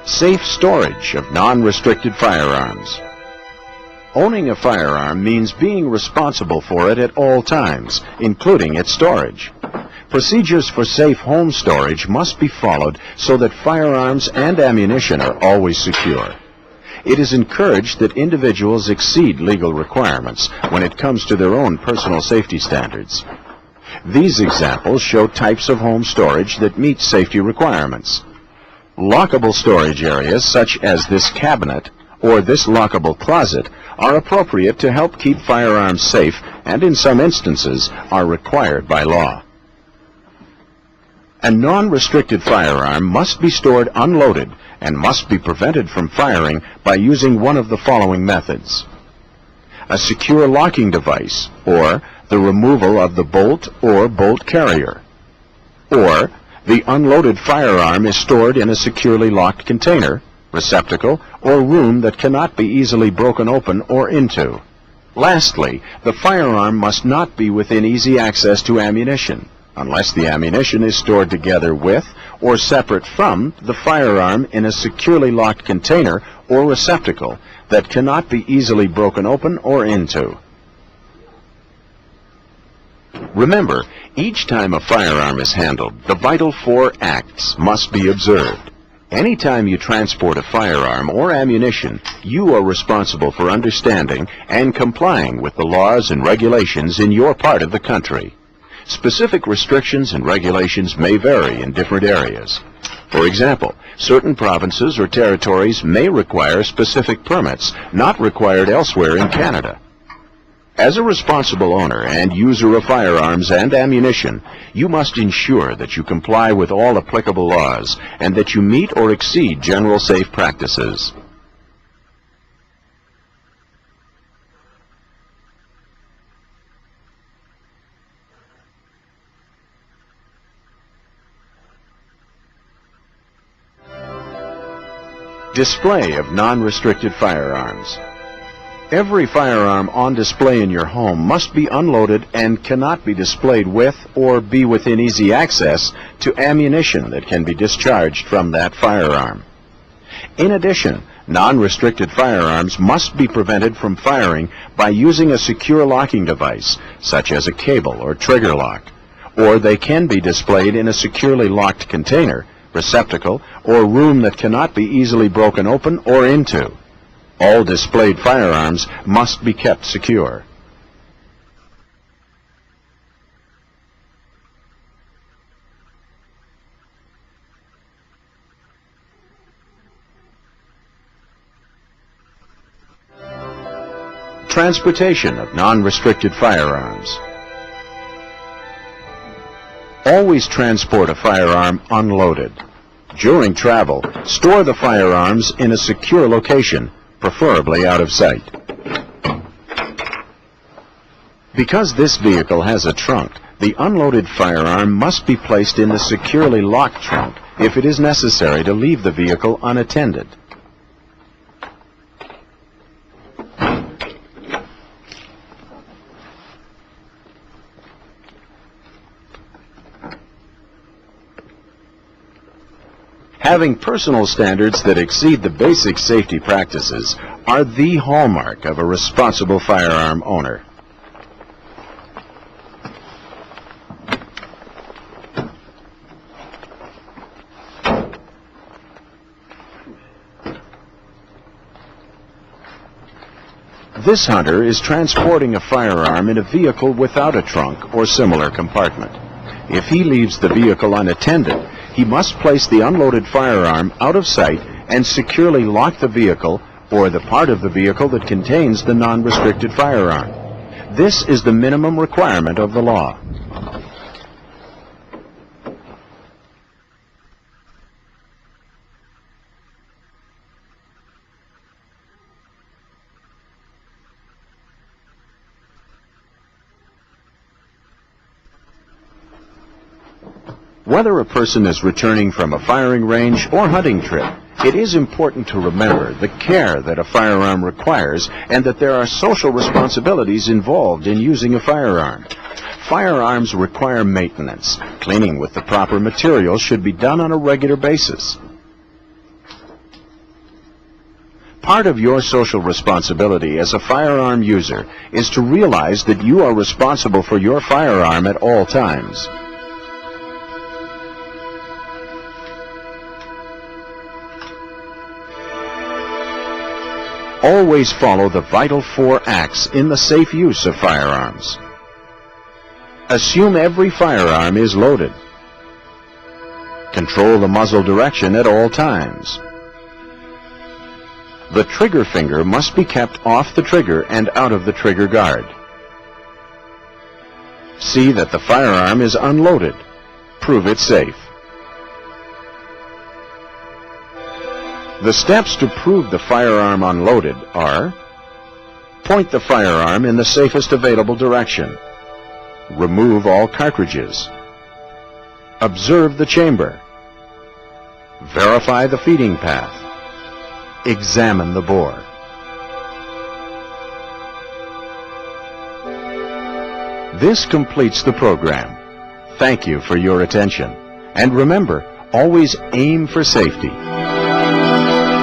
Safe storage of non-restricted firearms. Owning a firearm means being responsible for it at all times, including its storage. Procedures for safe home storage must be followed so that firearms and ammunition are always secure. It is encouraged that individuals exceed legal requirements when it comes to their own personal safety standards. These examples show types of home storage that meet safety requirements. Lockable storage areas such as this cabinet or this lockable closet are appropriate to help keep firearms safe and in some instances are required by law. A non-restricted firearm must be stored unloaded and must be prevented from firing by using one of the following methods. A secure locking device, or the removal of the bolt or bolt carrier. Or the unloaded firearm is stored in a securely locked container, receptacle, or room that cannot be easily broken open or into. Lastly, the firearm must not be within easy access to ammunition, unless the ammunition is stored together with or separate from the firearm in a securely locked container or receptacle that cannot be easily broken open or into. Remember, each time a firearm is handled, the vital 4 acts must be observed. Anytime you transport a firearm or ammunition, you are responsible for understanding and complying with the laws and regulations in your part of the country. Specific restrictions and regulations may vary in different areas. For example, certain provinces or territories may require specific permits not required elsewhere in Canada. As a responsible owner and user of firearms and ammunition, you must ensure that you comply with all applicable laws and that you meet or exceed general safe practices. Display of non-restricted firearms. Every firearm on display in your home must be unloaded and cannot be displayed with or be within easy access to ammunition that can be discharged from that firearm. In addition, non-restricted firearms must be prevented from firing by using a secure locking device, such as a cable or trigger lock, or they can be displayed in a securely locked container, receptacle, or room that cannot be easily broken open or into. All displayed firearms must be kept secure. Transportation of non-restricted firearms. Always transport a firearm unloaded. During travel, store the firearms in a secure location, preferably out of sight. Because this vehicle has a trunk, the unloaded firearm must be placed in the securely locked trunk if it is necessary to leave the vehicle unattended. Having personal standards that exceed the basic safety practices are the hallmark of a responsible firearm owner. This hunter is transporting a firearm in a vehicle without a trunk or similar compartment. If he leaves the vehicle unattended, he must place the unloaded firearm out of sight and securely lock the vehicle or the part of the vehicle that contains the non-restricted firearm. This is the minimum requirement of the law. Whether a person is returning from a firing range or hunting trip, it is important to remember the care that a firearm requires and that there are social responsibilities involved in using a firearm. Firearms require maintenance. Cleaning with the proper materials should be done on a regular basis. Part of your social responsibility as a firearm user is to realize that you are responsible for your firearm at all times. Always follow the vital 4 acts in the safe use of firearms. Assume every firearm is loaded. Control the muzzle direction at all times. The trigger finger must be kept off the trigger and out of the trigger guard. See that the firearm is unloaded. Prove it safe. The steps to prove the firearm unloaded are: point the firearm in the safest available direction. Remove all cartridges. Observe the chamber. Verify the feeding path. Examine the bore. This completes the program. Thank you for your attention. And remember, always aim for safety.